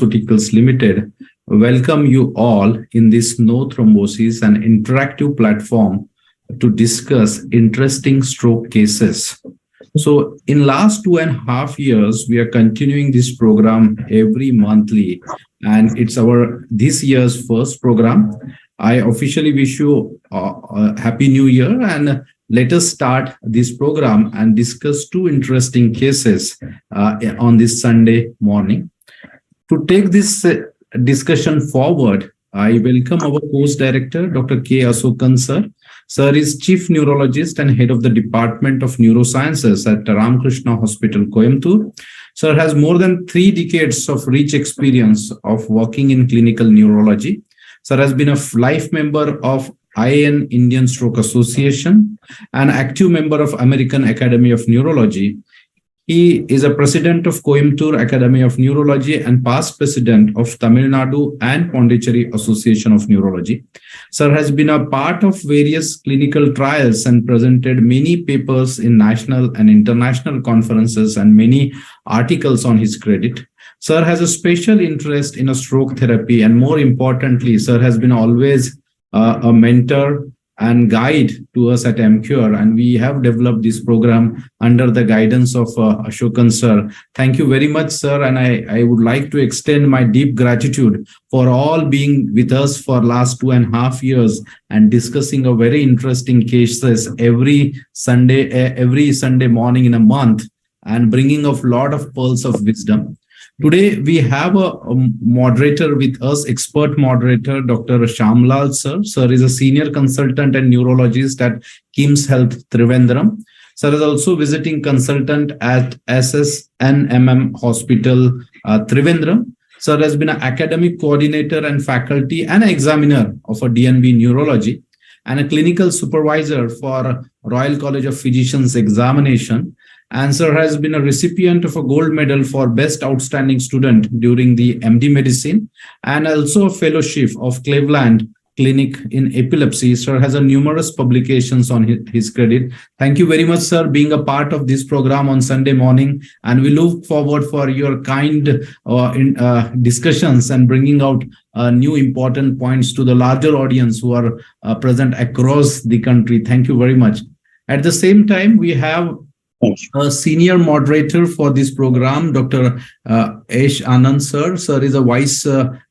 Pharmaceuticals Limited welcome you all in this no thrombosis and interactive platform to discuss interesting stroke cases. So in last 2.5 years, we are continuing this program every monthly, and it's our this year's first program. I officially wish you a happy new year, and let us start this program and discuss two interesting cases on this Sunday morning. To take this discussion forward, I welcome our course director, Dr. K. Asokan sir. Sir is Chief Neurologist and Head of the Department of Neurosciences at Ramakrishna Hospital, Coimbatore. Sir has more than 3 decades of rich experience of working in clinical neurology. Sir has been a life member of IAN Indian Stroke Association, an active member of American Academy of Neurology. He is a president of Coimbatore Academy of Neurology and past president of Tamil Nadu and Pondicherry Association of Neurology. Sir has been a part of various clinical trials and presented many papers in national and international conferences and many articles on his credit. Sir has a special interest in a stroke therapy, and more importantly, sir has been always a mentor and guide to us at Emcure, and we have developed this program under the guidance of Ashokan sir. Thank you very much, sir, and I would like to extend my deep gratitude for all being with us for last 2.5 years and discussing a very interesting cases every Sunday morning in a month and bringing a lot of pearls of wisdom. Today, we have a moderator with us, expert moderator, Dr. Shamlal sir. Sir is a senior consultant and neurologist at KIMS Health, Trivandrum. Sir is also visiting consultant at SSNMM Hospital, Trivandrum. Sir has been an academic coordinator and faculty and examiner of a DNB Neurology and a clinical supervisor for Royal College of Physicians examination. And sir has been a recipient of a gold medal for best outstanding student during the MD medicine and also a fellowship of Cleveland Clinic in epilepsy. Sir has a numerous publications on his credit. Thank you very much, sir, being a part of this program on Sunday morning. And we look forward for your kind discussions and bringing out new important points to the larger audience who are present across the country. Thank you very much. At the same time, we have a senior moderator for this program, Dr. Ash Anand sir. Sir is a vice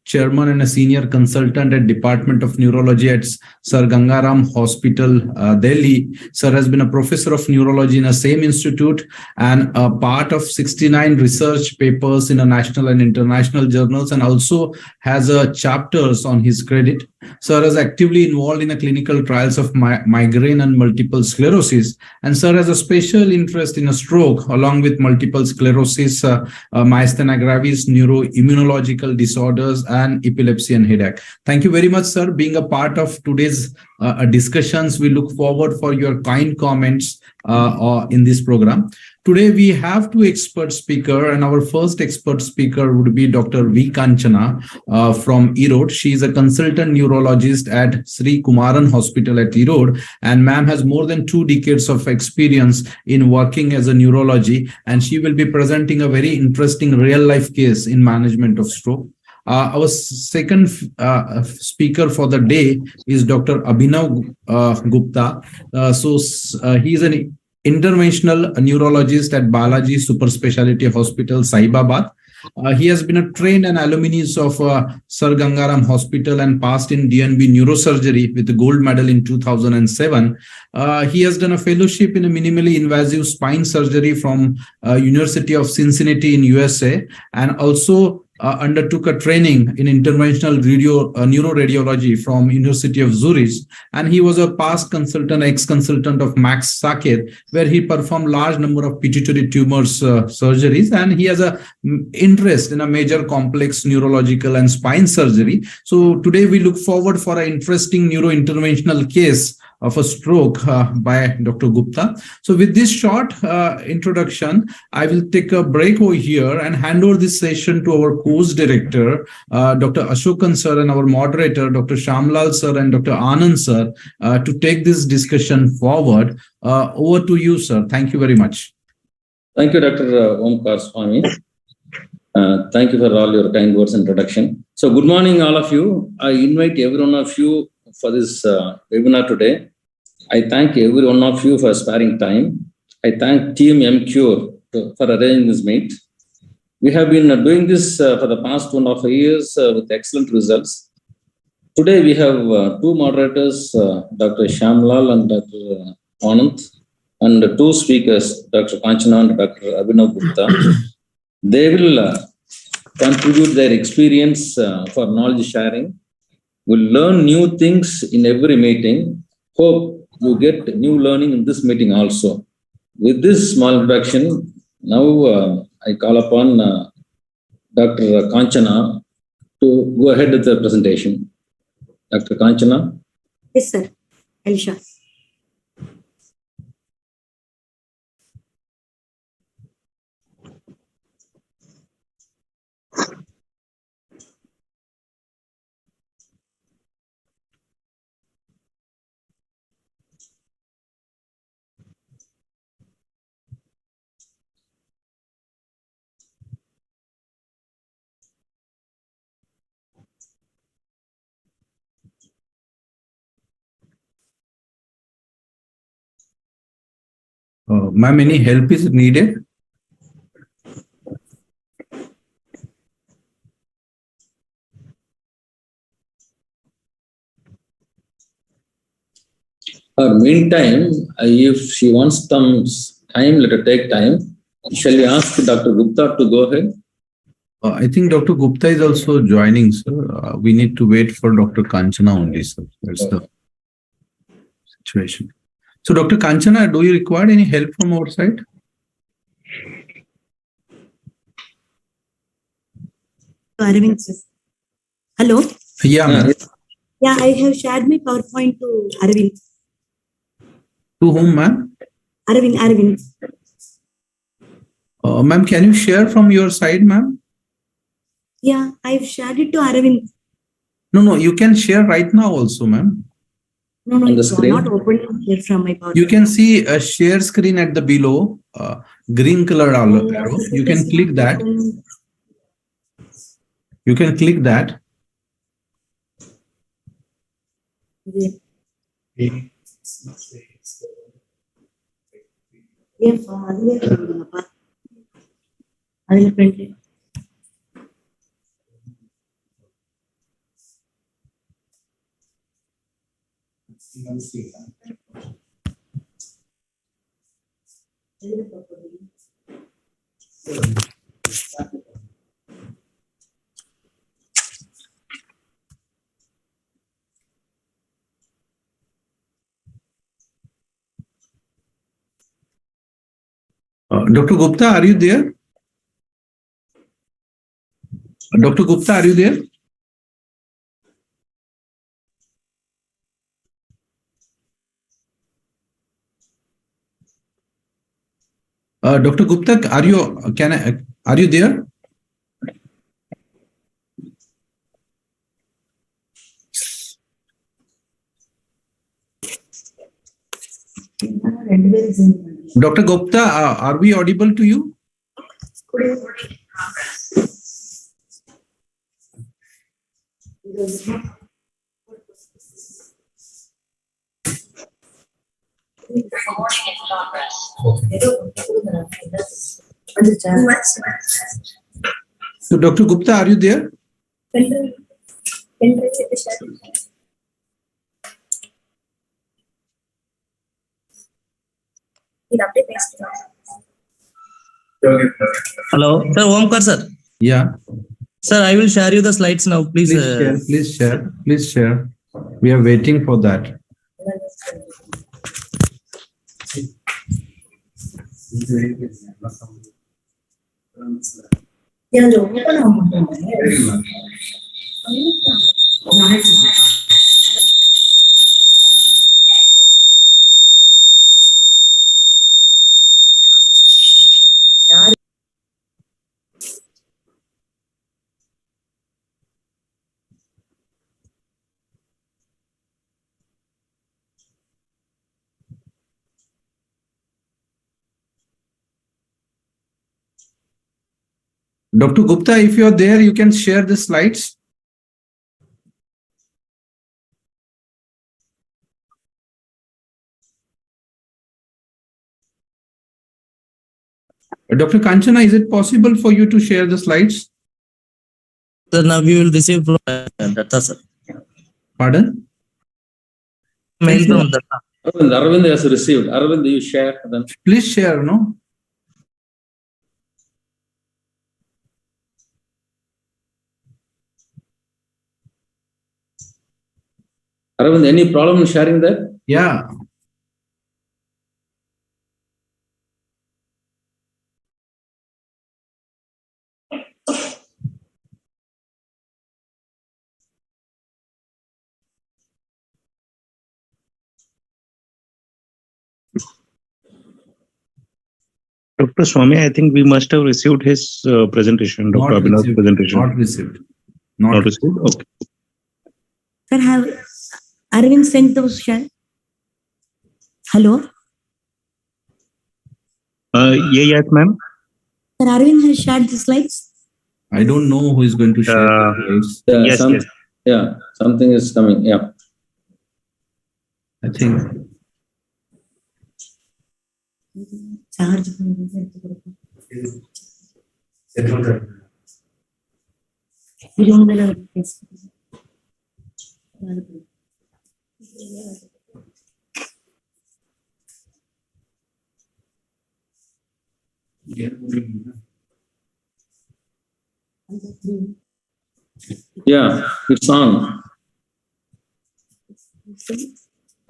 chairman and a senior consultant at Department of Neurology at Sir Gangaram Hospital, Delhi. Sir has been a professor of neurology in the same institute and a part of 69 research papers in a national and international journals, and also has chapters on his credit. Sir is actively involved in the clinical trials of migraine and multiple sclerosis, and sir has a special interest in a stroke along with multiple sclerosis, myasthenia gravis, neuroimmunological disorders, and epilepsy and headache. Thank you very much, sir, being a part of today's discussions. We look forward for your kind comments in this program. Today, we have 2 expert speakers, and our first expert speaker would be Dr. V. Kanchana from Erode. She is a consultant neurologist at Sri Kumaran Hospital at Erode, and ma'am has more than 2 decades of experience in working as a neurology, and she will be presenting a very interesting real-life case in management of stroke. Our second speaker for the day is Dr. Abhinav Gupta. He is an interventional neurologist at Balaji Super Speciality Hospital, Saibabad. He has been a trained and alumnus of Sir Gangaram Hospital and passed in DNB neurosurgery with a gold medal in 2007. He has done a fellowship in a minimally invasive spine surgery from University of Cincinnati in USA, and also undertook a training in interventional neuroradiology from University of Zurich, and he was a past consultant, ex-consultant of Max Saket, where he performed large number of pituitary tumors surgeries, and he has a interest in a major complex neurological and spine surgery. So today we look forward for an interesting neurointerventional case of a stroke by Dr. Gupta. So with this short introduction, I will take a break over here and hand over this session to our course director, Dr. Ashokan sir, and our moderator, Dr. Shamlal sir and Dr. Anand sir, to take this discussion forward. Over to you, sir. Thank you very much. Thank you, Dr. Omkar Swami. Thank you for all your kind words and introduction. So, good morning, all of you. I invite every one of you for this webinar today. I thank every one of you for sparing time. I thank Team Emcure for arranging this meet. We have been doing this for the past 1.5 years with excellent results. Today, we have two moderators, Dr. Shamlal and Dr. Anand, and two speakers, Dr. Kanchana and Dr. Abhinav Gupta. They will contribute their experience for knowledge sharing. We'll learn new things in every meeting. Hope you get new learning in this meeting also. With this small introduction, now I call upon Dr. Kanchana to go ahead with the presentation. Dr. Kanchana. Yes, sir. I'll share. Ma'am, any help is needed? Meantime, if she wants some time, let her take time. Shall we ask Dr. Gupta to go ahead? I think Dr. Gupta is also joining, sir. We need to wait for Dr. Kanchana only, sir. That's the situation. So, Dr. Kanchana, do you require any help from our side? Arvind, sir. Hello? Yeah, ma'am. Yeah, I have shared my PowerPoint to Arvind. To whom, ma'am? Arvind. Ma'am, can you share from your side, ma'am? Yeah, I've shared it to Arvind. No, you can share right now also, ma'am. No, it's not opening here from my PowerPoint. You can see a share screen at the below, green color arrow. You can click that. You can click that. Dr. Gupta, are you there? Dr. Gupta, are you there? Dr. Gupta, are you there? Dr. Gupta, are we audible to you? So, Dr. Gupta, are you there? Hello, sir. Omkar, sir. Yeah. Sir, I will share you the slides now. Please. Please share. We are waiting for that. Dr. Gupta, if you're there, you can share the slides. Dr. Kanchana, is it possible for you to share the slides? Sir, now we will receive from Datta, sir. Pardon? Mail from Datta. Arvind has received. Arvind, you share them. Please share, no? Arvind, any problem in sharing that? Yeah. Dr. Swami, I think we must have received his presentation, Dr. Not Abhinav's received. presentation. Not received. Not received? Okay. Sir, have Arvind sent those share? Hello? Yes, ma'am. Sir, Arvind has shared the slides? I don't know who is going to share the slides. Yes. Yeah, something is coming. Yeah. I think. Charge. Yeah, it's on.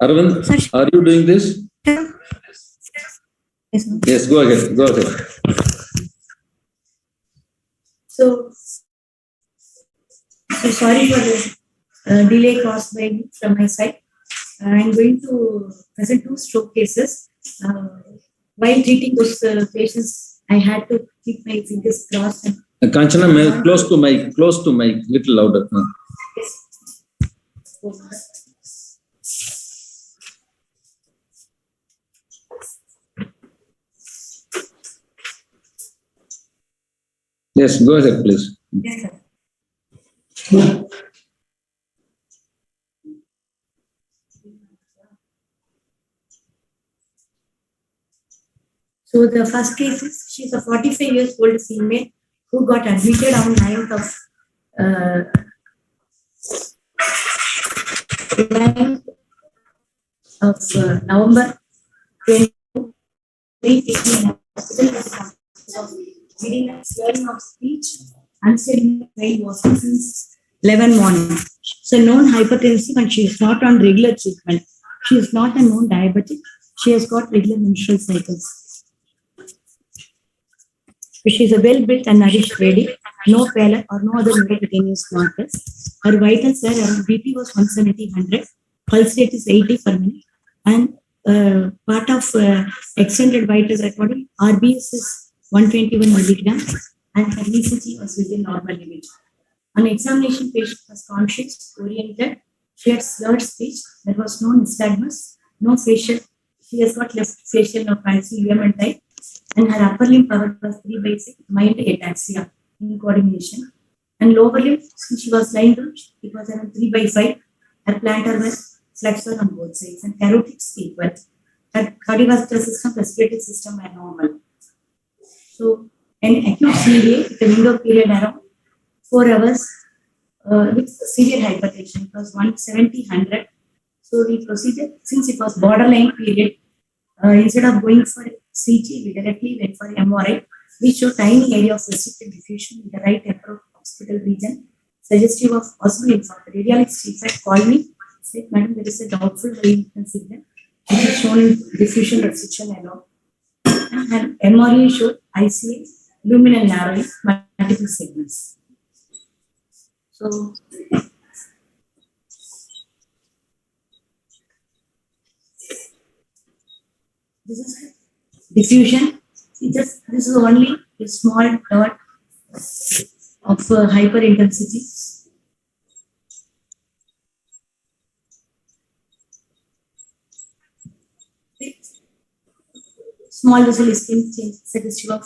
Arvind, are you doing this? Yes, ma'am. Yes, go ahead. Go ahead. So sorry for the delay caused by from my side. I'm going to present two stroke cases. While treating those patients, I had to keep my fingers crossed. And Kanchana, close to mic, little louder. Yes, go ahead, please. Yes, sir. So the first case is she's a 45 years old female who got admitted on 9th of 9th of November 2023 of reading and slurring of speech and studying brain was since 11 morning. So known hypertensive and she is not on regular treatment. She is not a known diabetic. She has got regular menstrual cycles. She is a well-built and nourished lady, no pallor or no other neurocutaneous markers. Her vitals were around BP was 170/100, pulse rate is 80 per minute, and part of extended vitals recording RBS is 121 milligrams, and her ECG was within normal limit. On examination, patient was conscious, oriented. She had slurred speech. There was no nystagmus, no facial. She has got left facial or palsy UMN type, and her upper limb power was 3/6, mild ataxia in coordination. And lower limb, since she was lying down, it was around 3/5. Her plantar was flexor on both sides, and carotids equal. Her cardiovascular system, respiratory system were normal. So, an acute CVA with a window period around 4 hours with severe hypertension. It was 170/100. So, we proceeded, since it was borderline period, instead of going for CT, we directly went for MRI. We showed tiny area of restricted diffusion in the right temporal hospital region, suggestive of possible infarct. The radiologist in fact called me, said, "Madam, there is a doubtful high intensity signal. It is shown in diffusion restriction alone." And MRI showed ICA, luminal narrowing, multiple segments. So, this is diffusion. See, this is only a small dot of hyperintensity. Small vessel ischemic change suggestive of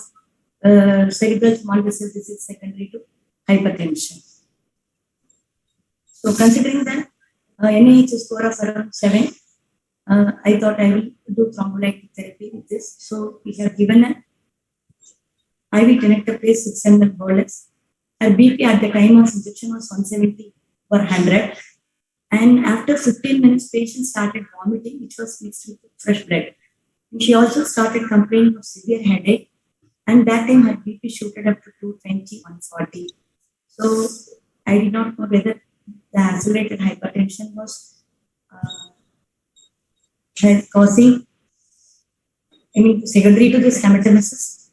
cerebral small vessel disease secondary to hypertension. So considering that NIH score of around 7, I thought I will do thrombolytic therapy with this. So we have given an IV tenecteplase 6 ml bolus. Her BP at the time of injection was 170/100. And after 15 minutes, patient started vomiting, which was mixed with fresh blood. And she also started complaining of severe headache. And that time her BP shooted up to 220, 140. So I did not know whether the accelerated hypertension was causing, secondary to this hematemesis,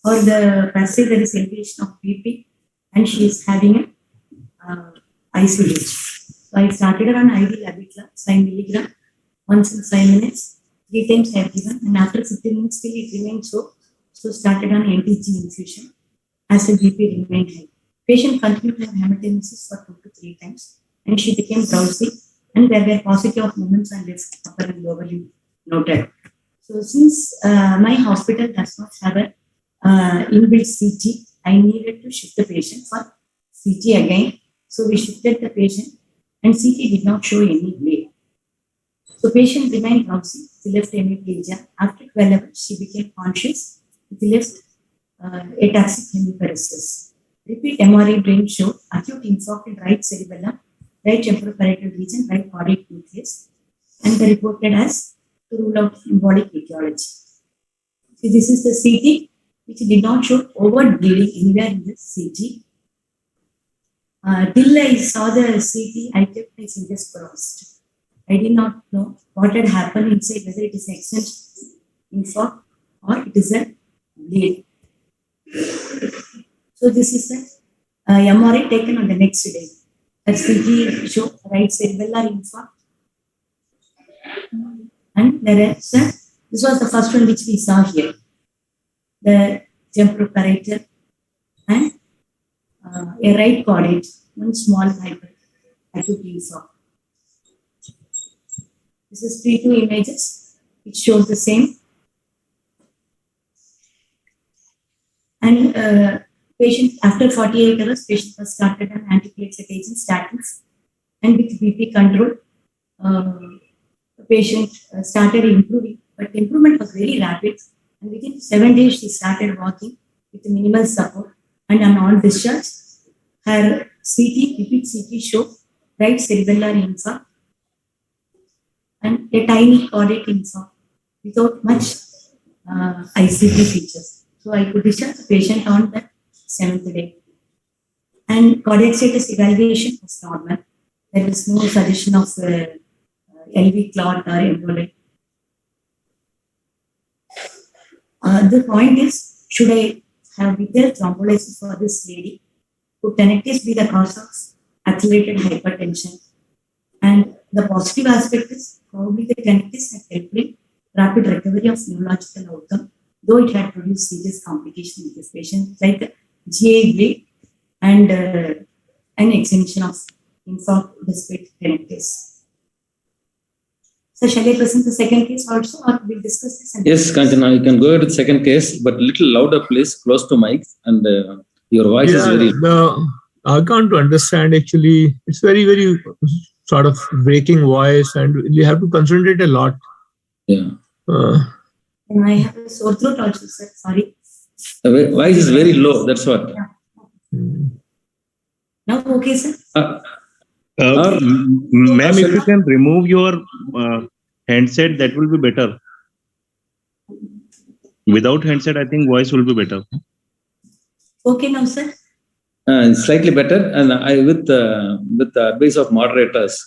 or the passive there is elevation of BP, and she is having an ICH. So I started her on IV Labitla, 5 milligram, once in 5 minutes, 3 times I have given, and after 15 minutes still it remained so. So started on NTG infusion as the BP remained high. Patient continued to have hematemesis for 2 to 3 times, and she became drowsy, and there were positive of movements on left upper and lower limb noted. So since my hospital does not have a inbuilt CT, I needed to shift the patient for CT again. So we shifted the patient, and CT did not show any bleed. So patient remained drowsy with left hemiplegia. After 12 hours, she became conscious with left ataxic hemiparesis. Repeat MRI brain showed acute infarct in right cerebellum, right temporoparietal region, right cardiac nucleus, and they reported as the rule of embolic etiology. So this is the CT, which did not show overt bleeding anywhere in the CT. Till I saw the CT, I kept my fingers crossed. I did not know what had happened inside, whether it is extension infarct or it is a bleed. So this is the MRI taken on the next day. That CT showed right cerebellar infarct. And there is this was the first one which we saw here. The temporoparietal and a right caudate, one small hyper acute infarct. This is 3-2 images. It shows the same. And patient, after 48 hours, patient was started on antiplatelet agent statins, and with BP control, the patient started improving, but the improvement was very rapid. And within 7 days, she started walking with minimal support. And on discharge, her CT, repeat CT showed right cerebellar infarct and a tiny caudate infarct without much ICP features. So I could discharge the patient on the 7th day. And cardiac status evaluation was normal. There was no suggestion of LV clot or emboli. The point is, should I have detailed thrombolysis for this lady? Could tinnitus be the cause of accelerated hypertension? And the positive aspect is probably the tinnitus had helped in rapid recovery of neurological outcome, though it had produced serious complications with this patient, like GA bleed and an extension of infarct despite tinnitus. So shall I present the second case also, or we'll discuss this? Yes, Kanchana, you can go ahead with the second case, but little louder, please, close to mic, and your voice is very. I can't understand actually. It's very, very sort of breaking voice, and you have to concentrate a lot. Yeah. And I have a sore throat also, sir. Sorry. The voice is very low. That's what. Yeah. Now, okay, sir. Ma'am, if you can remove your handset, that will be better. Without handset, I think voice will be better. Okay, now, sir. Slightly better, and I with the advice of moderators,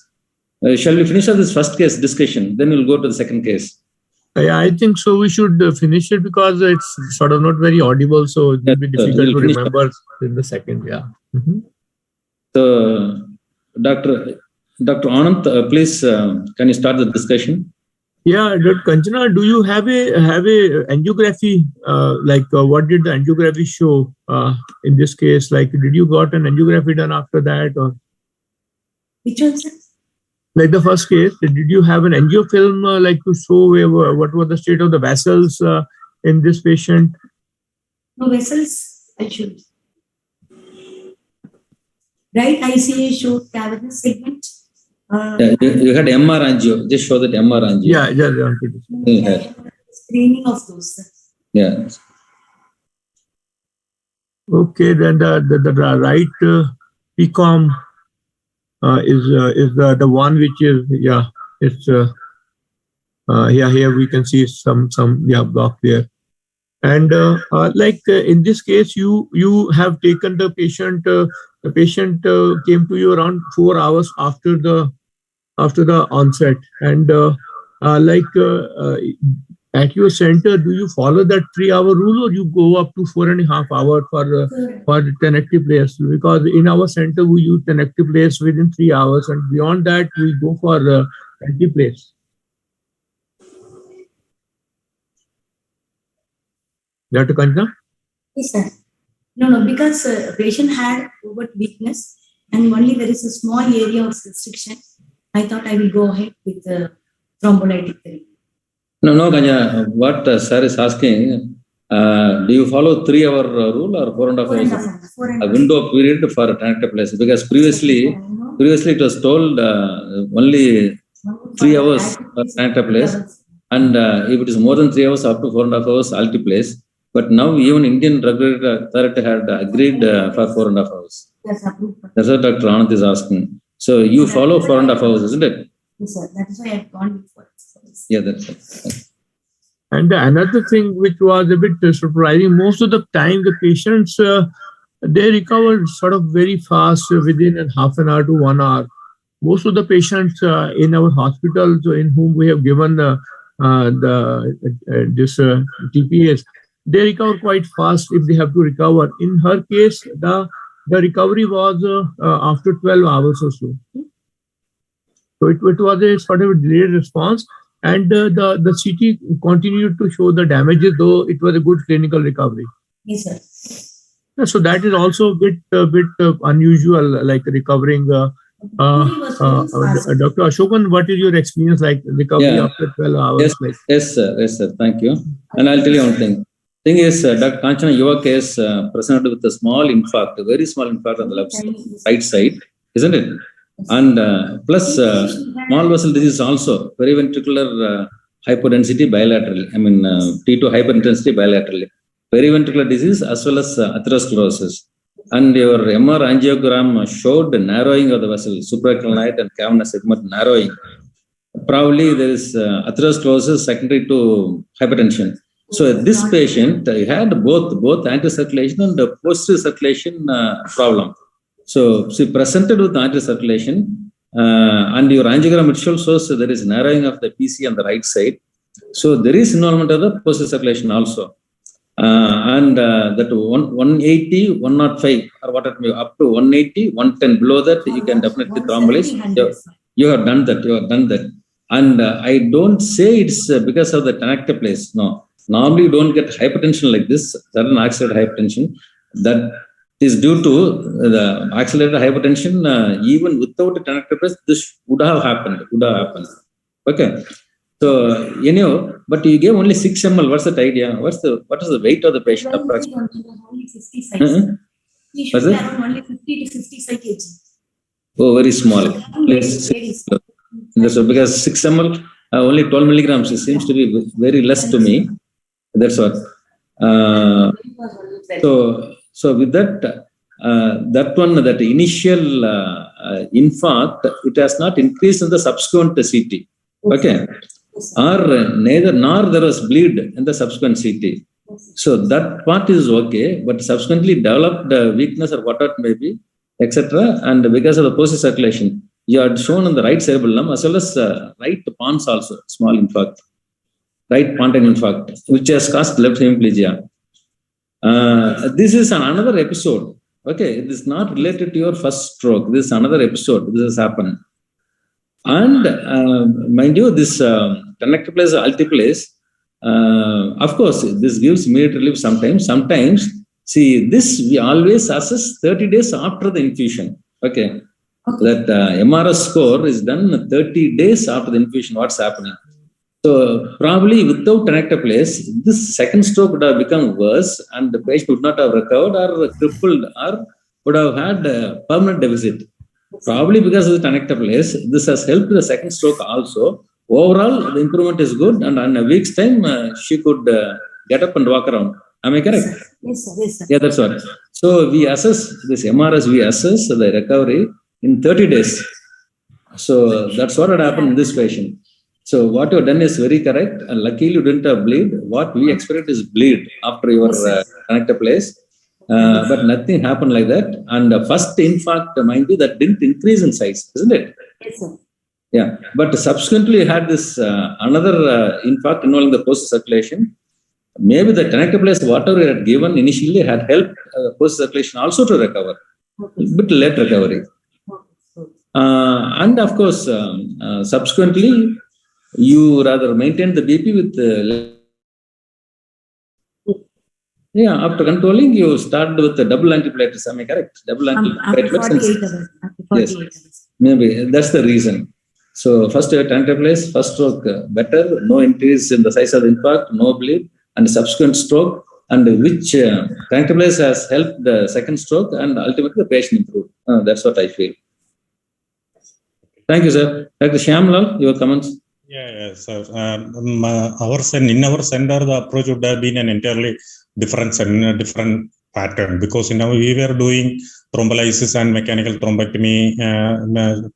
shall we finish up this first case discussion? Then we'll go to the second case. Yeah, I think so. We should finish it because it's sort of not very audible, so it will be difficult to remember in the second. Yeah. Mm-hmm. So, Dr. Anand, please, can you start the discussion? Yeah, Dr. Kanchana, do you have a angiography? What did the angiography show in this case? Like, did you got an angiography done after that, or Which one, sir? like the first case? Did you have an angiofilm to show what was the state of the vessels in this patient? No vessels, I should. Right ICA showed cavernous segment. You had MR angio. Just show that MR angio. Yeah. Screening of those. Yeah. Okay, then the right PCOM is the one which is it's here we can see some block there. And in this case, you have taken the patient. The patient came to you around 4 hours after the onset. And at your center, do you follow that 3-hour rule, or you go up to 4.5 hours for tenactive players? Because in our center, we use tenactive players within 3 hours, and beyond that, we go for tenactive players. Dr. Kanjana? Yes, sir. No, because patient had overt weakness and only there is a small area of restriction. I thought I will go ahead with the thrombolytic therapy. No, Kanya. What sir is asking, do you follow 3-hour rule or 4.5 hours? A window period for tenactive players? Because previously it was told only 3 hours for tenactive players, and if it is more than 3 hours, up to 4.5 hours altiplace. But now even Indian Regulatory Authority had agreed for 4.5 hours. That's what Dr. Anand is asking. So you follow 4.5 hours, isn't it? Yes, sir. That is why I've gone with 4 hours. Yeah, that's it. And another thing which was a bit surprising, most of the time the patients, they recovered sort of very fast within half an hour to 1 hour. Most of the patients in our hospitals in whom we have given this TPS, they recover quite fast if they have to recover. In her case, the recovery was after 12 hours or so. So it was a sort of a delayed response, and the CT continued to show the damages, though it was a good clinical recovery. Yes, sir. So that is also a bit unusual, like recovering. Dr. Ashokan, what is your experience like recovery after 12 hours? Yes, sir. Thank you. And I'll tell you one thing. Thing is, Dr. Kanchana, your case presented with a small infarct, a very small infarct on the right side, isn't it? And plus small vessel disease also, periventricular hypodensity bilaterally. I mean, T2 hyperintensity bilaterally. Periventricular disease as well as atherosclerosis. And your MR angiogram showed the narrowing of the vessel, supraclinite and cavernous segment narrowing. Probably there is atherosclerosis secondary to hypertension. So this patient had both anti-circulation and posterior circulation problem. So she presented with anti-circulation, and your angiogram itself shows there is narrowing of the PC on the right side. So there is involvement of the posterior circulation also. And that 180, 105, or what it may be, up to 180, 110, below that you can definitely thrombolyze. You have done that. And I don't say it's because of the tenactive place. No. Normally, you don't get hypertension like this, sudden accelerated hypertension. That is due to the accelerated hypertension. Even without a tenactive place, this would have happened. Okay. So, but you gave only 6 ml. What's that idea? What is the weight of the patient? Approximately? Only 55. He should be around only 50 to 55 kg. Oh, very small. Because 6 ml, only 12 milligrams, it seems to be very less to me. That's what. So with that initial infarct, it has not increased in the subsequent CT. Okay. Nor there was bleed in the subsequent CT. So that part is okay, but subsequently developed weakness or what it may be, etc. And because of the posterior circulation, you had shown on the right cerebellum as well as right pons also, small infarct. Right pontine infarct, which has caused left hemiplegia. This is another episode. Okay, it is not related to your first stroke. This is another episode. This has happened. And mind you, this tenactive place, altiplace, of course, this gives immediate relief sometimes. Sometimes, see, this we always assess 30 days after the infusion. Okay. That MRS score is done 30 days after the infusion. What's happening? So probably without tenecteplase, this second stroke would have become worse and the patient would not have recovered or crippled or would have had a permanent deficit. Probably because of the tenecteplase, this has helped the second stroke also. Overall, the improvement is good, and in a week's time, she could get up and walk around. Am I correct? Yes, sir. Yes, sir. Yeah, that's what. So we assess this MRS, we assess the recovery in 30 days. So that's what had happened in this patient. So what you have done is very correct. And luckily you didn't have bleed. What we expected is bleed after your tenecteplase. But nothing happened like that. And the first infarct, mind you, that didn't increase in size, isn't it? Yes, sir. Yeah. But subsequently had this another infarct involving the post circulation. Maybe the tenecteplase, whatever it had given initially, had helped post circulation also to recover. Bit late recovery. And of course, subsequently, you rather maintain the BP with after controlling, you started with the double antiplatelets. Am I correct? Double After 48 hours. After 48 hours. Maybe that's the reason. So first tenecteplase, first stroke better, no increase in the size of the infarct, no bleed, and subsequent stroke, and which tenecteplase has helped the second stroke, and ultimately the patient improved. That's what I feel. Thank you, sir. Dr. Shyamlal, your comments? Yeah, sir. In our center, the approach would have been an entirely different pattern, because we were doing thrombolysis and mechanical thrombectomy,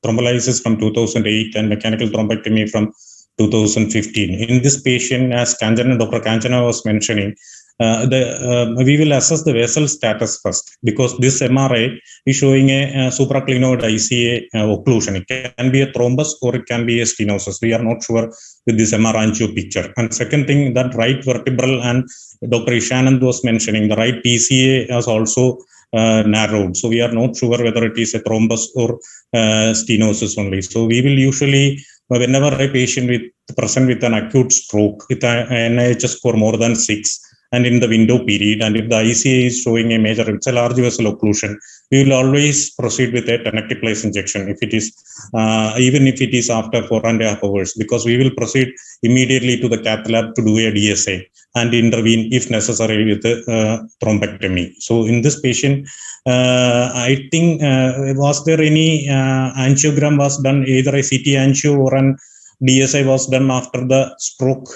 thrombolysis from 2008 and mechanical thrombectomy from 2015. In this patient, as Dr. Kanchana was mentioning, we will assess the vessel status first, because this MRI is showing a supraclinoid ICA occlusion. It can be a thrombus or it can be a stenosis. We are not sure with this MRI angio picture. And second thing, that right vertebral, and Dr. Ishanand was mentioning, the right PCA is also narrowed. So we are not sure whether it is a thrombus or stenosis only. So we will usually, whenever a patient present with an acute stroke with an NIHS score more than 6, and in the window period, and if the ICA is showing a major, it's a large vessel occlusion, we will always proceed with a tenecteplase injection, if it is even if it is after 4.5 hours, because we will proceed immediately to the cath lab to do a DSA and intervene if necessary with the thrombectomy. So in this patient, I think was there any angiogram was done, either a CT angio or an DSA was done after the stroke?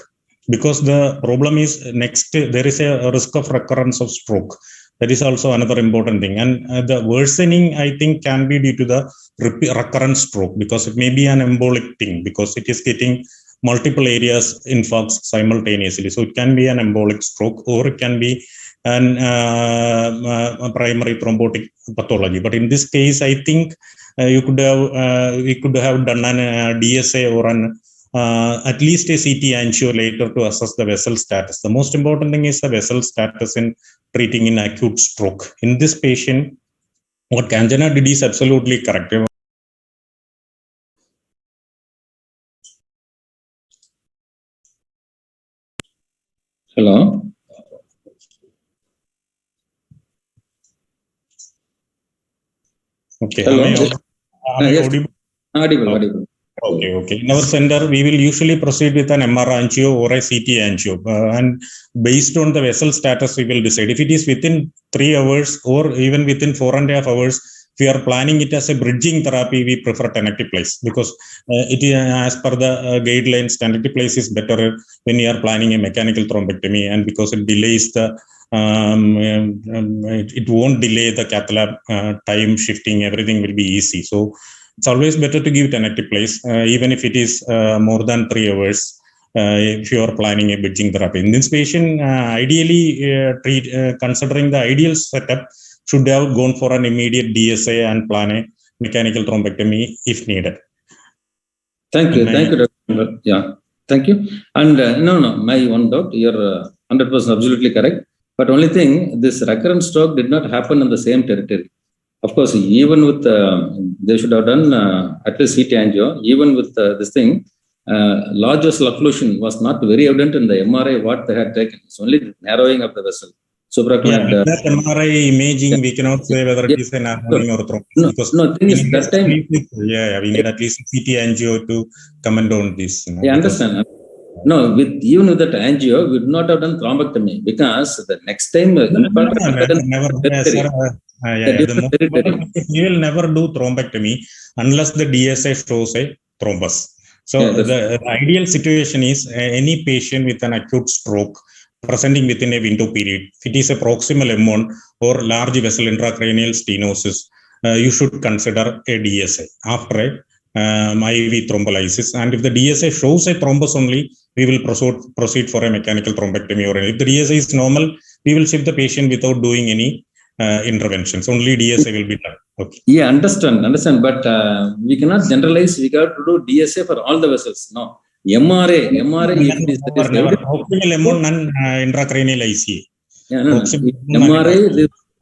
Because the problem is next, there is a risk of recurrence of stroke. That is also another important thing. And the worsening, I think, can be due to the recurrent stroke, because it may be an embolic thing, because it is getting multiple areas infarcts simultaneously. So it can be an embolic stroke, or it can be an primary thrombotic pathology. But in this case, I think we could have done an DSA or an at least a CT angio later to assess the vessel status. The most important thing is the vessel status in treating in acute stroke. In this patient, what Kanchana did is absolutely correct. Hello? Okay. Hello? Am I Yes. audible? Audible. Okay. In our center, we will usually proceed with an MR angio or a CT angio, and based on the vessel status, we will decide. If it is within 3 hours or even within 4.5 hours, if we are planning it as a bridging therapy, we prefer tenecteplase, because it is, as per the guidelines, tenecteplase is better when you are planning a mechanical thrombectomy, and because it delays the it won't delay the cath lab time shifting. Everything will be easy. So it's always better to give tenecteplase, even if it is more than 3 hours, if you are planning a bridging therapy. In this patient, ideally, considering the ideal setup, should have gone for an immediate DSA and plan a mechanical thrombectomy if needed. Thank you, Dr. Yeah, thank you. And my one doubt, you're 100% absolutely correct. But only thing, this recurrent stroke did not happen in the same territory. Of course, even with they should have done at least CT angio. Even with this thing, large vessel occlusion was not very evident in the MRI what they had taken. It's only the narrowing of the vessel. That MRI imaging, we cannot say whether it is a narrowing or thrombosis, because thing is that time. We need at least CT angio to comment on this. I understand. No, even with that angio, we would not have done thrombectomy because the next time we will never do thrombectomy unless the DSA shows a thrombus. So the ideal situation is any patient with an acute stroke presenting within a window period. If it is a proximal M1 or large vessel intracranial stenosis, you should consider a DSA after a IV thrombolysis. And if the DSA shows a thrombus only, we will proceed for a mechanical thrombectomy. Or if the DSA is normal, we will shift the patient without doing any interventions. Only DSA will be done. Okay. Yeah, understand. But we cannot generalize. We got to do DSA for all the vessels. No. MRA. Never. Proximal M1 and intracranial ICA. Yeah, no.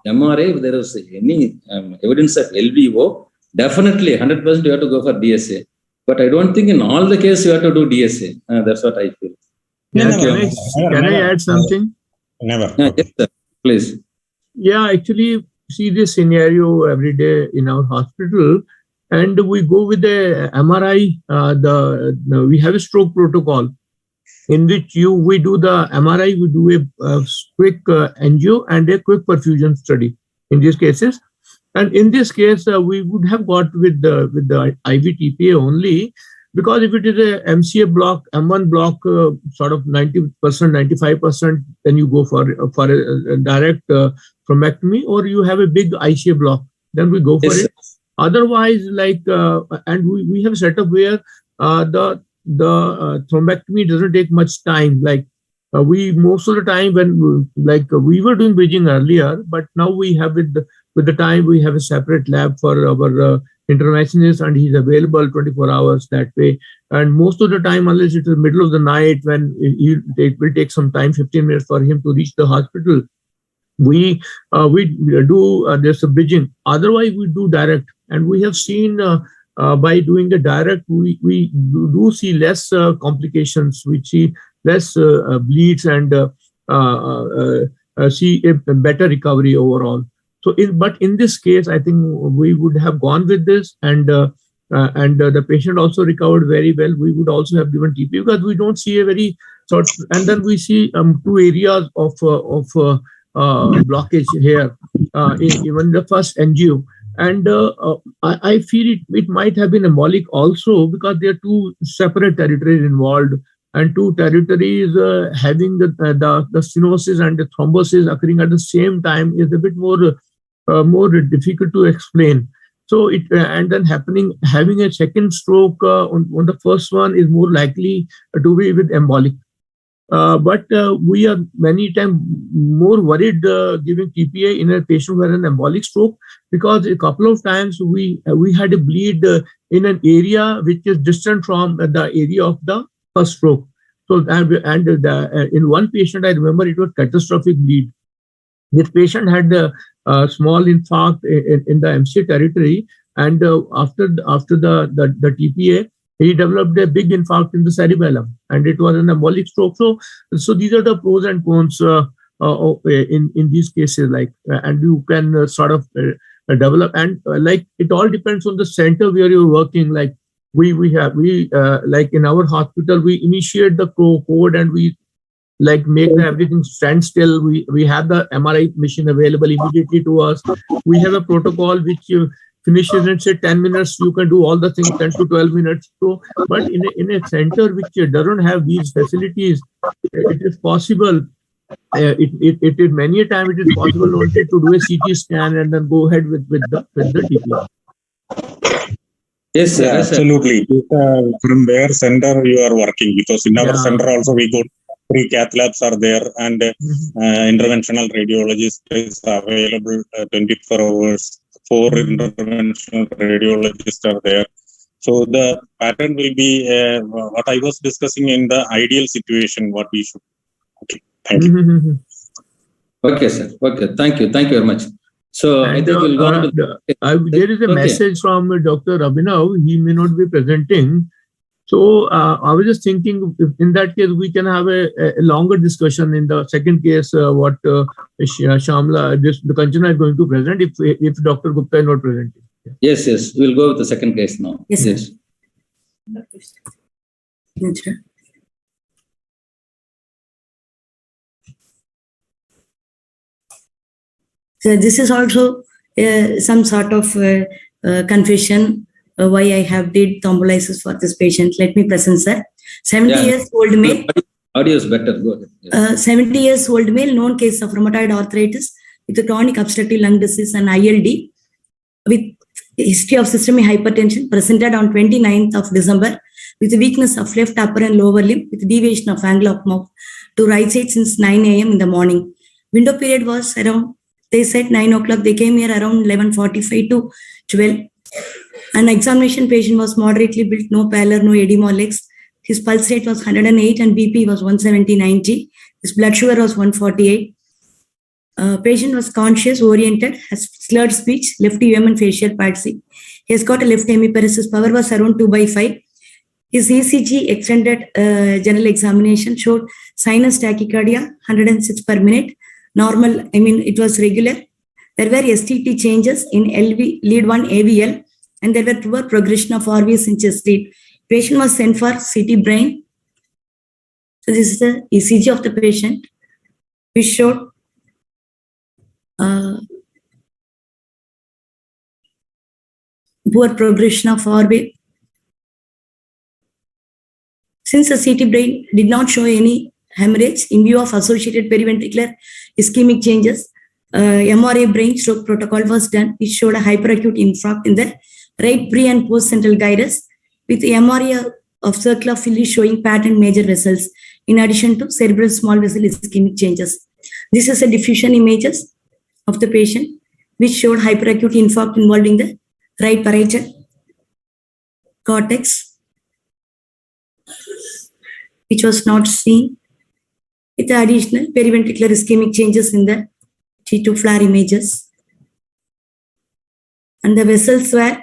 MRA, if there is any evidence of LVO, definitely 100% you have to go for DSA. But I don't think in all the cases you have to do DSA. That's what I feel. Yeah, can I add something? Never. Yes, sir. Please. Yeah, actually, see this scenario every day in our hospital, and we go with the MRI. We have a stroke protocol in which we do the MRI, we do a quick angio and a quick perfusion study in these cases. And in this case, we would have got with the IV TPA only, because if it is a MCA block, M1 block, sort of 90%, 95%, then you go for a direct thrombectomy, or you have a big ICA block, then we go for it. Otherwise, and we have set up where the thrombectomy doesn't take much time. We most of the time when we were doing bridging earlier, but now we have with the time we have a separate lab for our interventionist, and he's available 24 hours that way. And most of the time, unless it's the middle of the night when it will take some time, 15 minutes for him to reach the hospital, we do there's a bridging. Otherwise, we do direct, and we have seen by doing the direct, we do see less complications. We see less bleeds and see a better recovery overall. So, but in this case, I think we would have gone with this, and the patient also recovered very well. We would also have given TP because we don't see a very sort. And then we see 2 areas of blockage here, even the first angio. And I feel it might have been embolic also, because there are 2 separate territories involved, and 2 territories having the stenosis and the thrombosis occurring at the same time is a bit more difficult to explain. So and then having a second stroke on the first one is more likely to be with embolic. But we are many times more worried giving TPA in a patient who had an embolic stroke, because a couple of times we had a bleed in an area which is distant from the area of the first stroke. So in one patient, I remember it was catastrophic bleed. This patient had a small infarct in the MCA territory, and after the TPA, he developed a big infarct in the cerebellum, and it was an embolic stroke. So these are the pros and cons in these cases. And you can sort of develop, and it all depends on the center where you're working. We in our hospital, we initiate the code, and we make everything stand still. We have the MRI machine available immediately to us. We have a protocol which finishes in say 10 minutes. You can do all the things 10 to 12 minutes. So, but in a center which doesn't have these facilities, it is possible. It is many a time it is possible only to do a CT scan and then go ahead with the TPA. Yes, sir. Yeah, absolutely. From their center you are working, because in our center also we got 3 cath labs are there, and interventional radiologist is available 24 hours. 4 interventional radiologists are there. So the pattern will be what I was discussing in the ideal situation, what we should. Okay, thank you. Okay, sir. Okay, thank you very much. So I think we'll go on to there is a message from Dr. Abhinav. He may not be presenting. So I was just thinking, if in that case, we can have a longer discussion in the second case, what Shamla, the Kanchana is going to present, if Dr. Gupta is not presenting. Yes. We'll go with the second case now. Yes. So this is also some sort of confession why I have did thrombolysis for this patient. Let me present, sir. 70 years old male. Audio is better. Go ahead. Yes. 70 years old male, known case of rheumatoid arthritis with chronic obstructive lung disease and ILD with history of systemic hypertension, presented on 29th of December with weakness of left upper and lower limb with deviation of angle of mouth to right side since 9 a.m. in the morning. Window period was around, they said 9 o'clock. They came here around 11:45 to 12. An examination patient was moderately built, no pallor, no edema or legs. His pulse rate was 108 and BP was 170/90. His blood sugar was 148. Patient was conscious, oriented, has slurred speech, left UM and facial palsy. He has got a left hemiparesis. Power was around 2/5. His ECG extended general examination showed sinus tachycardia, 106 per minute. Normal, it was regular. There were STT changes in LV, lead 1 AVL, and there were poor progression of RVS in chest lead. Patient was sent for CT brain. So this is the ECG of the patient, which showed poor progression of RV. Since the CT brain did not show any hemorrhage in view of associated periventricular ischemic changes, MRA brain stroke protocol was done, which showed a hyperacute infarct in the right pre and post central gyrus with MRA of circular Philly showing patterned major vessels in addition to cerebral small vessel ischemic changes. This is a diffusion images of the patient which showed hyperacute infarct involving the right parietal cortex, which was not seen with the additional periventricular ischemic changes in the T2 FLAR images. And the vessels were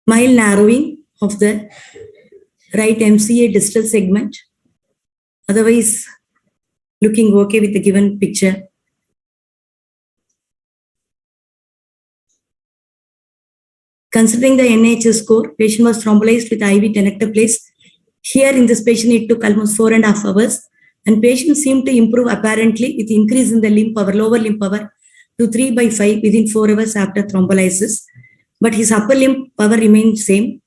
mild narrowing of the right MCA distal segment, otherwise looking okay with the given picture. Considering the NHS score, patient was thrombolized with IV tenecteplase. Here in this patient, it took almost 4.5 hours, and patient seemed to improve apparently with increase in the limb power, lower limb power to 3/5 within 4 hours after thrombolysis. But his upper limb power remained same.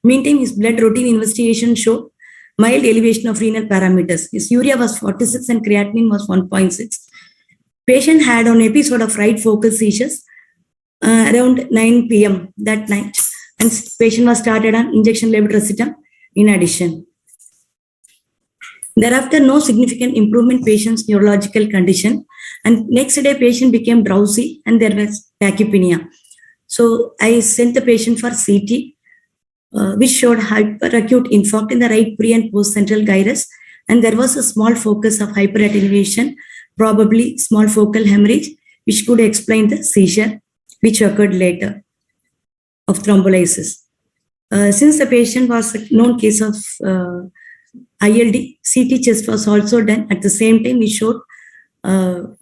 Meantime, his blood routine investigation showed mild elevation of renal parameters. His urea was 46 and creatinine was 1.6. Patient had an episode of right focal seizures around 9 p.m. that night, and patient was started on injection levetiracetam in addition. Thereafter, no significant improvement patient's neurological condition, and next day patient became drowsy and there was tachypnea. So I sent the patient for CT, which showed hyperacute infarct in the right pre and post central gyrus, and there was a small focus of hyperattenuation, probably small focal hemorrhage, which could explain the seizure, which occurred later of thrombolysis. Since the patient was a known case of ILD, CT chest was also done at the same time, which showed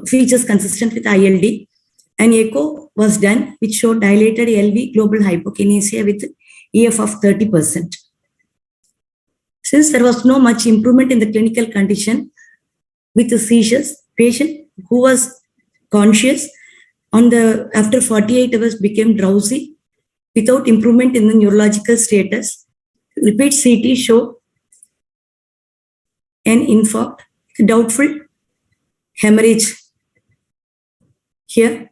features consistent with ILD. An echo was done, which showed dilated LV global hypokinesia with EF of 30%. Since there was no much improvement in the clinical condition with the seizures, patient who was conscious after 48 hours became drowsy without improvement in the neurological status. Repeat CT showed an infarct, doubtful hemorrhage here.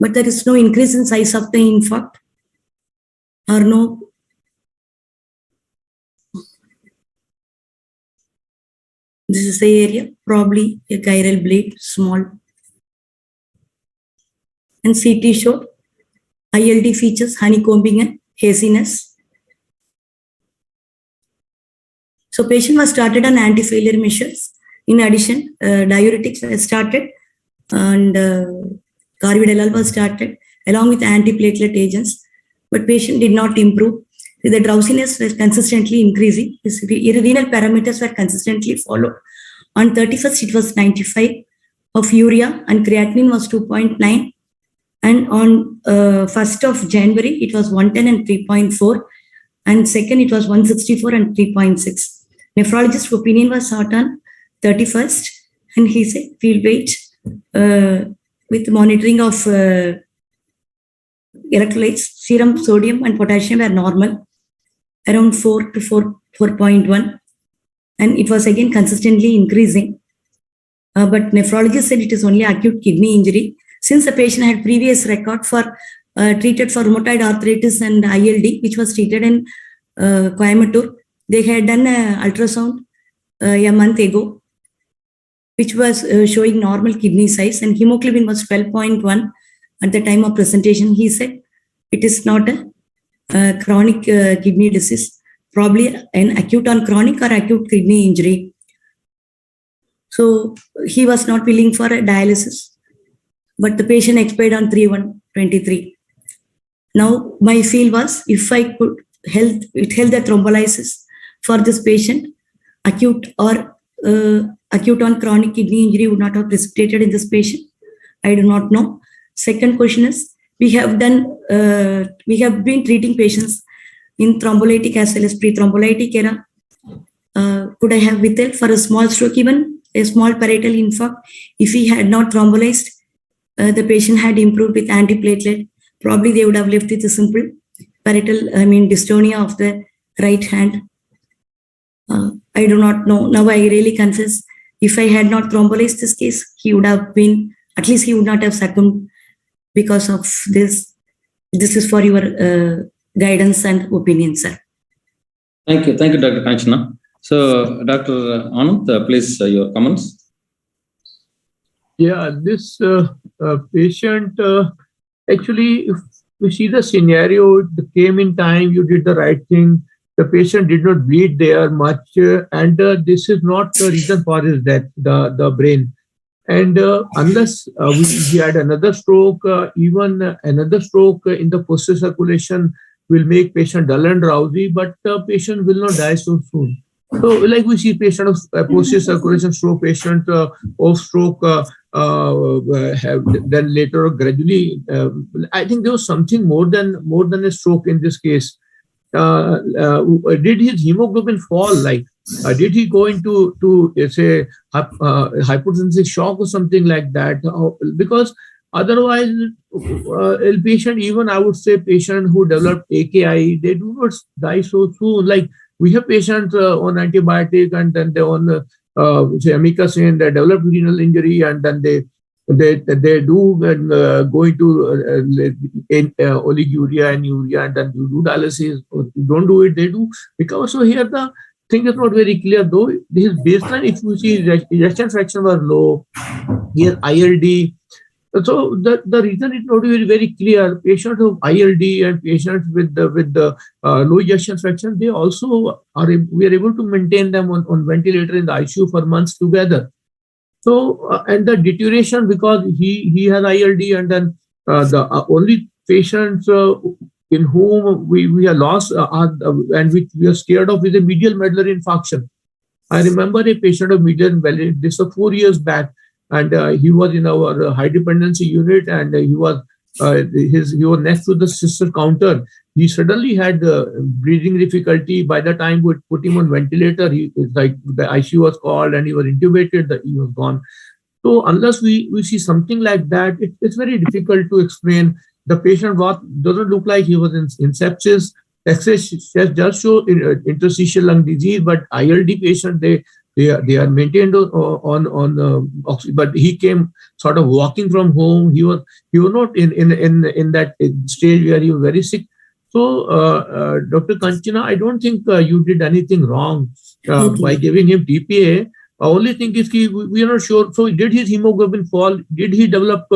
But there is no increase in size of the infarct or no. This is the area, probably a chiral bleed, small. And CT showed ILD features, honeycombing and haziness. So patient was started on anti-failure measures. In addition, diuretics were started and carvedilol was started along with antiplatelet agents, but patient did not improve. The drowsiness was consistently increasing. His renal parameters were consistently followed. On 31st, it was 95 of urea and creatinine was 2.9. And on 1st of January, it was 110 and 3.4. and second it was 164 and 3.6. Nephrologist's opinion was sought on 31st, and he said we'll wait with monitoring of electrolytes. Serum sodium and potassium were normal, around 4 to 4.1, and it was again consistently increasing. But nephrologist said it is only acute kidney injury. Since the patient had previous record for treated for rheumatoid arthritis and ILD, which was treated in Coimbatore, they had done an ultrasound a month ago, which was showing normal kidney size, and hemoglobin was 12.1 at the time of presentation. He said it is not a chronic kidney disease, probably an acute on chronic or acute kidney injury. So he was not willing for a dialysis, but the patient expired on 3/1/23. Now my feel was, if I could help the thrombolysis for this patient, acute or acute on chronic kidney injury would not have precipitated in this patient. I do not know. Second question is, we have been treating patients in thrombolytic as well as pre-thrombolytic era. Could I have withheld for a small stroke, even a small parietal infarct? If he had not thrombolized, the patient had improved with antiplatelet, probably they would have left with a simple parietal, dystonia of the right hand. I do not know. Now I really confess, if I had not thrombolized this case, he would have been, at least he would not have succumbed because of this. This is for your guidance and opinion, sir. Thank you, Dr. Kanchana. So, Dr. Anand, please your comments. Yeah, this patient, actually, if you see the scenario, it came in time, you did the right thing. The patient did not bleed there much, and this is not the reason for his death, the brain. And unless he had another stroke, even another stroke in the posterior circulation will make patient dull and drowsy, but the patient will not die so soon. So, like we see patient of posterior circulation stroke, patient of stroke have then later gradually. I think there was something more than a stroke in this case. Did his hemoglobin fall? Like, did he go into say hypotensive shock or something like that? Because otherwise, a patient, even I would say patient who developed AKI, they do not die so soon. Like, we have patients on antibiotic, and then they on say amicacin, they develop renal injury, and then they do go into oliguria and urea, and then you do dialysis, or you don't do it, they do recover. So here the thing is not very clear, though. His baseline, if you see, ejection fraction was low, he has ILD. So the reason is not very, very clear. Patients of ILD and patients with the low ejection fraction, they also we are able to maintain them on ventilator in the ICU for months together. So and the deterioration, because he has ILD, and then the only patients in whom we are lost and which we are scared of is a medial medullary infarction. I remember a patient of medial medullary, this was 4 years back, and he was in our high dependency unit, and he was next to the sister counter. He suddenly had breathing difficulty. By the time we put him on ventilator, the ICU was called and he was intubated. He was gone. So unless we see something like that, it's very difficult to explain. The patient doesn't look like he was in sepsis. X-ray just show interstitial lung disease, but ILD patient, they are maintained on oxygen, but he came sort of walking from home. He was not in that stage where he was very sick. So, Dr. Kanchana, I don't think you did anything wrong by giving him TPA. Only thing is we are not sure. So, did his hemoglobin fall? Did he develop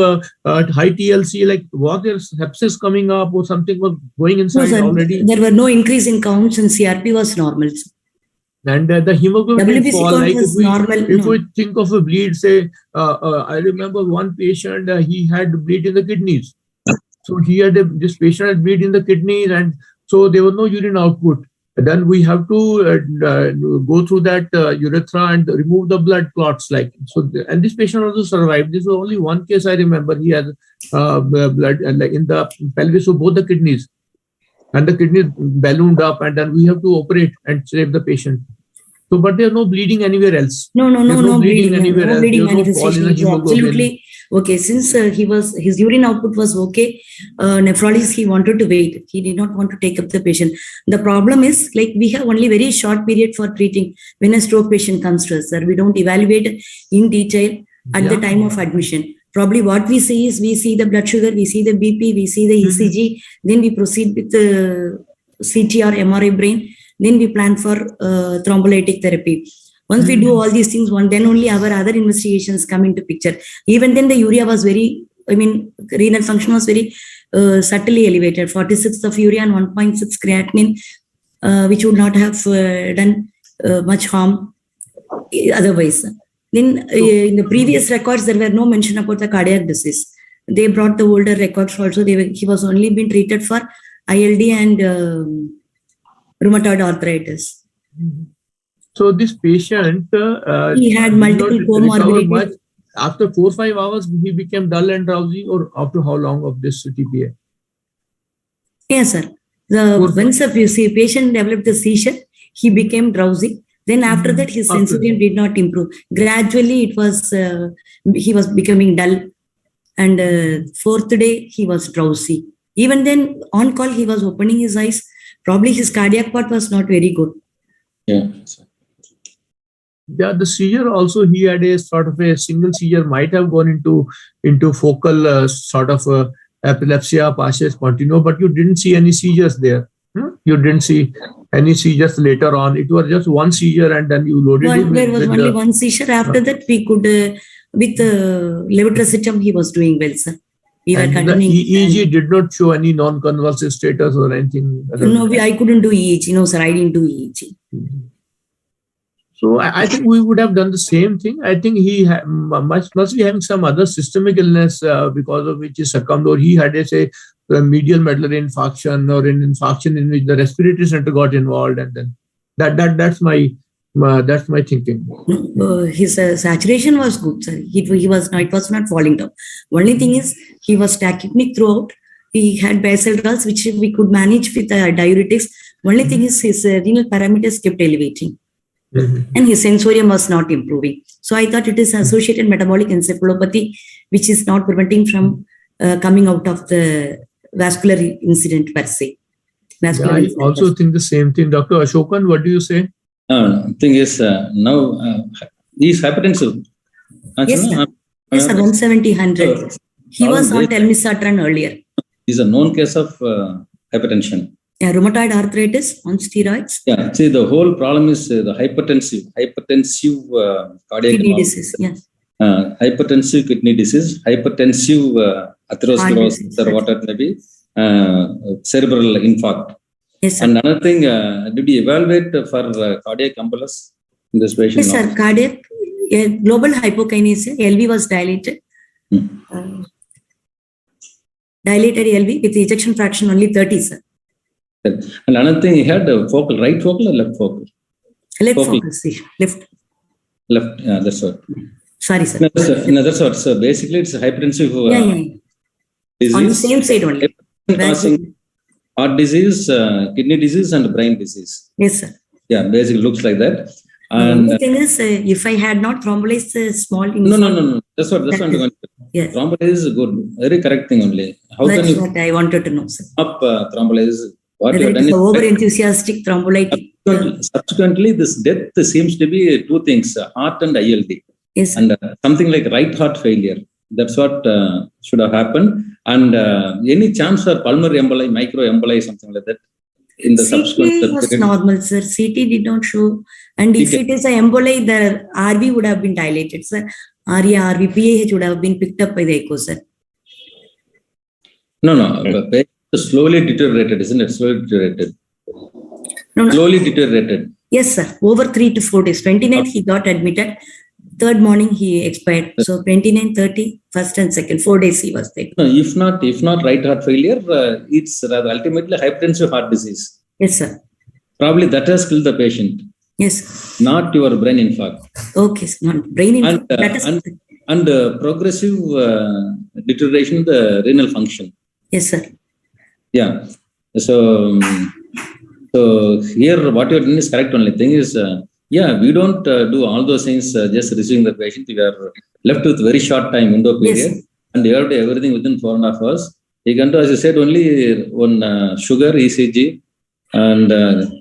high TLC? Like, was there sepsis coming up or something was going inside already? There were no increase in counts, and CRP was normal. And the hemoglobin WBC fall, count like was normal. If we think of a bleed, say, I remember one patient, he had bleed in the kidneys. So this patient had bleed in the kidneys, and so there was no urine output. And then we have to go through that urethra and remove the blood clots. Like, so, and this patient also survived. This was only one case I remember. He had blood in the pelvis of both the kidneys. and the kidney ballooned up, and then we have to operate and save the patient. So, but there's no bleeding anywhere else. No bleeding anywhere no else. bleeding There's no fall in the manifestation. hemoglobin. Absolutely okay. Since his urine output was okay, nephrologist, he wanted to wait. He did not want to take up the patient. The problem is, like, we have only very short period for treating when a stroke patient comes to us, sir. We don't evaluate in detail at the time of admission. Probably what we see is, we see the blood sugar, we see the BP, we see the ECG, then we proceed with the CT or MRI brain. Then we plan for thrombolytic therapy. Once we do all these things, then only our other investigations come into picture. Even then, the urea was renal function was very subtly elevated. 46 of urea and 1.6 creatinine, which would not have done much harm otherwise. Then in the previous records, there were no mention about the cardiac disease. They brought the older records also. He was only been treated for ILD and rheumatoid arthritis. So this patient, he had multiple comorbidities. After 4-5 hours, he became dull and drowsy, or after how long of this TPA? Yes, sir. Once a patient developed the seizure, he became drowsy. Then after that, his sensitivity did not improve. Gradually, it was he was becoming dull, and fourth day he was drowsy. Even then, on call, he was opening his eyes. Probably his cardiac part was not very good. Yeah. Yeah, the seizure also, he had a sort of a single seizure, might have gone into focal sort of epilepsy, partial continuo, but you didn't see any seizures there. You didn't see any seizures later on. It was just one seizure, and then you loaded it. There was only one seizure. After that, we could, with levetiracetam, he was doing well, sir. We were continuing. The EEG did not show any non-convulsive status or anything. No, I couldn't do EEG. No, sir, I didn't do EEG. So I think we would have done the same thing. I think he must be having some other systemic illness because of which he succumbed, or he had a medial medullary infarction, or an infarction in which the respiratory center got involved, and then that's my thinking. His saturation was good, sir. He was not. It was not falling down. Only thing is, he was tachypneic throughout. He had basal drugs, which we could manage with diuretics. Only thing is, his renal parameters kept elevating. And his sensorium was not improving. So I thought it is associated metabolic encephalopathy, which is not preventing from coming out of the vascular incident per se. I also think the same thing. Dr. Ashokan, what do you say? Thing is, now he's hypertensive. Yes, sir. Yes, sir, 170/100. He was on telmisartan earlier. He's a known case of hypertension. Yeah, rheumatoid arthritis on steroids. Yeah, see, the whole problem is the hypertensive cardiac kidney disease. Yes. Hypertensive kidney disease, hypertensive atherosclerosis, or what it may be, cerebral infarct. Yes, sir. And another thing, did you evaluate for cardiac embolus in this patient? Yes, sir. Cardiac global hypokinesia, LV was dilated. Dilated LV with ejection fraction only 30, sir. And another thing, he had a focal, right focal or left focal? Left focal, left. Left, yeah, that's what. Sorry, sir. No, that's what. So basically, it's a hypertensive disease. On the same side only. Causing heart disease, kidney disease, and brain disease. Yes, sir. Yeah, basically looks like that. And the thing is, if I had not thrombolized the small No. That's what I'm going to say. Yes. Thrombolysis is good. Very correct thing only. How That's can you what I wanted to know, sir. Up thrombolysis? What Whether you have done it is is over-enthusiastic thrombolytic. Subsequently, this death seems to be two things, heart and ILD. Yes. And something like right heart failure. That's what should have happened. And any chance for pulmonary emboli, microemboli, something like that? In the CT was normal, sir. CT did not show. And if it is an emboli, the RV would have been dilated, sir. RA, RV, PAH would have been picked up by the echo, sir. No. Slowly deteriorated, isn't it? Slowly deteriorated. No. Slowly deteriorated. Yes, sir. Over 3 to 4 days. 29th, he got admitted. Third morning, he expired. So 29, 30, first and second, 4 days he was there. No, if not right heart failure, it's rather ultimately hypertensive heart disease. Yes, sir. Probably that has killed the patient. Yes. Not your brain infarct. Okay, sir. Not brain infarct. And progressive deterioration of the renal function. Yes, sir. Yeah. So, so here what you're doing is correct. Only thing is, we don't do all those things just receiving the patient. We are left with very short time window period, and you have to do everything within 4.5 hours. You can do, as you said, only one sugar, ECG, and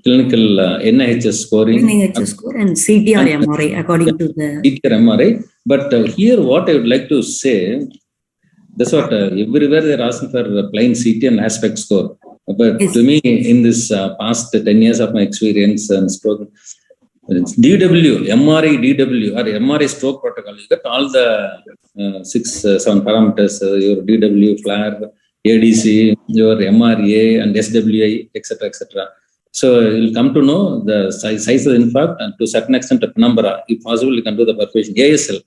clinical NIHS scoring. NIHS score and CT or MRI according to the CT or MRI. But here, what I would like to say, that's what everywhere they're asking for plain CT and aspect score. But to me, in this past 10 years of my experience and stroke, DW, MRI, DW, or MRI stroke protocol, you get all the 6-7 parameters, your DW, flare, ADC, your MRA and SWI, etc., etc. So you'll come to know the size of the infarct and to a certain extent of penumbra. If possible, you can do the perfusion. ASL.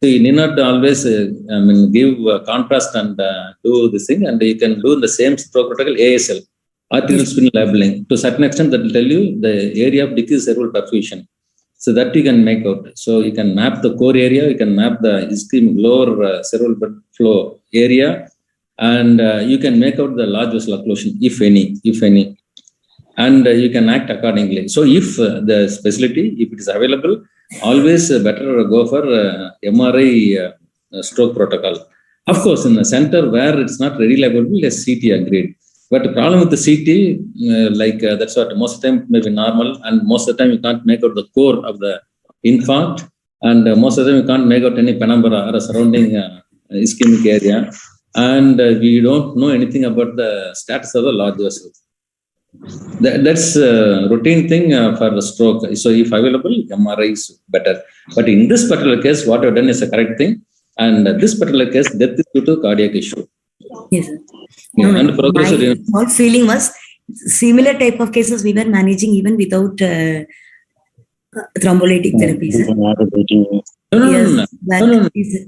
So you need not always give contrast and do this thing, and you can do the same stroke protocol ASL, arterial spin labeling. To a certain extent, that will tell you the area of decreased cerebral perfusion. So that you can make out. So you can map the core area, you can map the ischemic lower cerebral blood flow area, and you can make out the large vessel occlusion, if any. And you can act accordingly. So if the facility, if it is available, always better go for MRI stroke protocol. Of course, in a center where it's not readily available, yes, CT agreed. But the problem with the CT, that's what most of the time may be normal, and most of the time you can't make out the core of the infarct, and most of the time you can't make out any penumbra or a surrounding ischemic area, and we don't know anything about the status of the large vessel. That's a routine thing for the stroke. So if available, MRI is better. But in this particular case, what I've done is a correct thing. And this particular case, death is due to cardiac issue. Yes, sir. No, And progressive. my feeling was similar type of cases we were managing even without thrombolytic therapy, sir. No.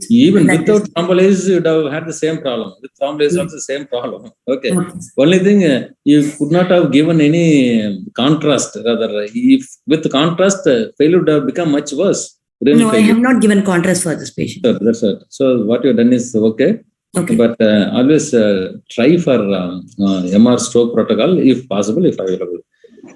Even without thrombolysis, you would have had the same problem. With thrombolysis, also the same problem. Okay. Only thing, you could not have given any contrast. Rather, if with contrast, failure would have become much worse. No, I have not given contrast for this patient. That's it. So what you have done is okay. But always try for MR stroke protocol if possible, if available.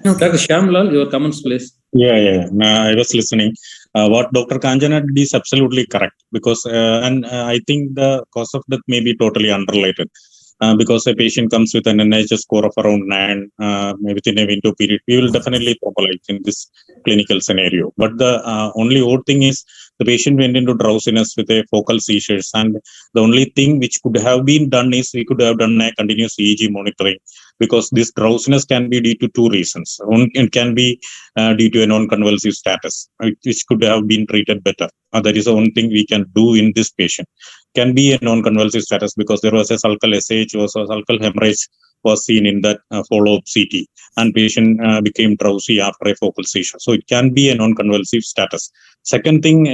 Dr. Shyamlal, your comments, please. Yeah. I was listening. What Dr. Kanjana did is absolutely correct, because I think the cause of death may be totally unrelated. Because a patient comes with an NIHS score of around 9 within a window period, we will definitely thrombolyze in this clinical scenario. But the only odd thing is the patient went into drowsiness with a focal seizures, and the only thing which could have been done is we could have done a continuous EEG monitoring, because this drowsiness can be due to two reasons. It can be due to a non-convulsive status, which could have been treated better. That is the only thing we can do in this patient. Can be a non-convulsive status because there was a sulcal SH or sulcal hemorrhage was seen in that follow-up CT, and patient became drowsy after a focal seizure. So it can be a non-convulsive status. Second thing,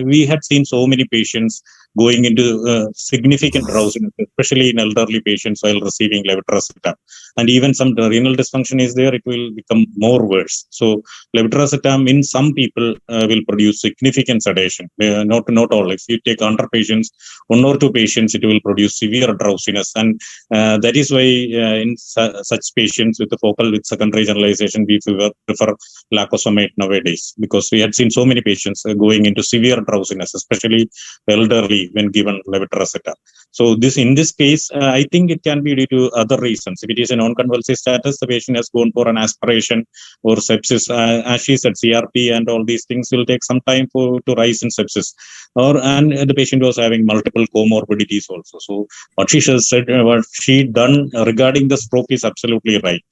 we had seen so many patients going into significant drowsiness, especially in elderly patients while receiving levetiracetam. And even some renal dysfunction is there, it will become more worse. So levetiracetam in some people will produce significant sedation. Not all. If you take 100 patients, 1 or 2 patients, it will produce severe drowsiness. And that is why in such patients with the focal with secondary generalization, we prefer lacosamide nowadays, because we had seen so many patients going into severe drowsiness, especially elderly when given levetiracetam. So in this case, I think it can be due to other reasons. If it is a non-convulsive status, the patient has gone for an aspiration or sepsis. As she said, CRP and all these things will take some time to rise in sepsis. And the patient was having multiple comorbidities also. So what she said, what she done regarding the stroke is absolutely right.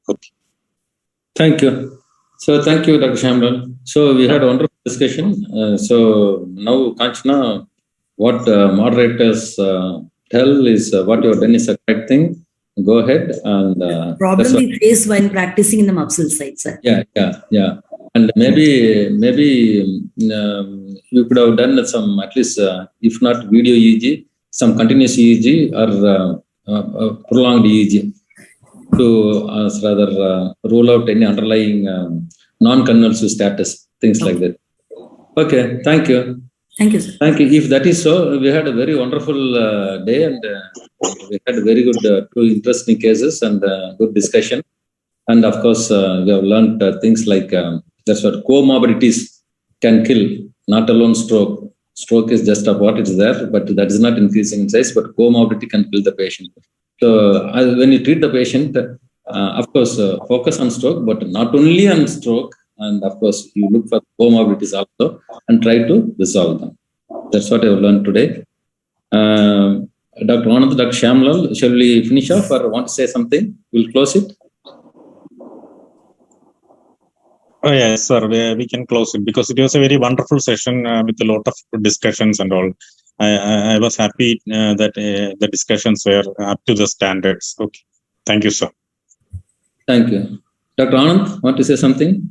Okay. Thank you. So thank you, Dr. Shyamlal. So we had a wonderful discussion. So now, Kanchana, what moderators tell is what you have done is a correct thing. Go ahead. And problem we face when practicing in the muscle side, sir. Yeah. And maybe you could have done some, at least if not video EEG, some continuous EEG or prolonged EEG to rather rule out any underlying non-convulsive status, things like that. Okay, thank you. Thank you, sir. Thank you. If that is so, we had a very wonderful day, and we had very good, two interesting cases and good discussion. And of course, we have learned things like that's what comorbidities can kill, not alone stroke. Stroke is just a what is there, but that is not increasing in size, but comorbidity can kill the patient. So when you treat the patient, of course, focus on stroke, but not only on stroke. And of course, you look for comorbidities also and try to resolve them. That's what I have learned today. Dr. Anand, Dr. Shyamlal, shall we finish off or want to say something? We'll close it. Oh, yes, sir. We can close it because it was a very wonderful session with a lot of discussions and all. I was happy that the discussions were up to the standards. Okay. Thank you, sir. Thank you. Dr. Anand, want to say something?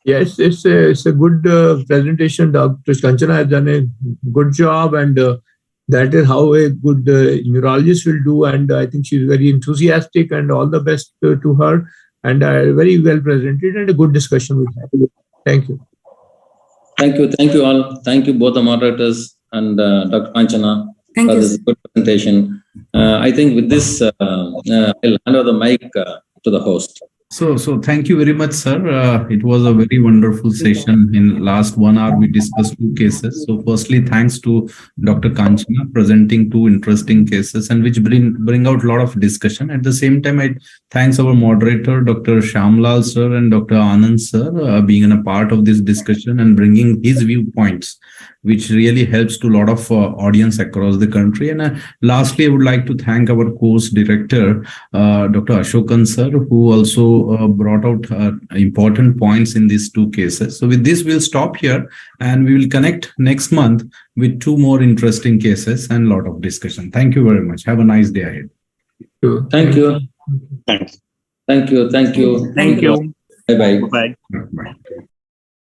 Yes, it's a good presentation. Dr. Kanchana has done a good job, and that is how a good neurologist will do. And I think she's very enthusiastic, and all the best to her. And very well presented and a good discussion we had. Thank you. Thank you. Thank you all. Thank you both the moderators and Dr. Kanchana Thank for you, this sir. good presentation. I think with this, I'll hand over the mic to the host. So thank you very much, sir. It was a very wonderful session. In last 1 hour, we discussed 2 cases. So firstly, thanks to Dr. Kanchana presenting 2 interesting cases and which bring out a lot of discussion. At the same time, I thanks our moderator, Dr. Shyamlal sir and Dr. Anand sir, being a part of this discussion and bringing his viewpoints, which really helps to a lot of audience across the country. And lastly, I would like to thank our course director, Dr. Ashokan sir, who also brought out important points in these 2 cases. So with this, we'll stop here and we will connect next month with 2 more interesting cases and a lot of discussion. Thank you very much. Have a nice day ahead. Thank you. Thank you. Thank you. Thank you. Thank you. Bye-bye. Bye. Bye.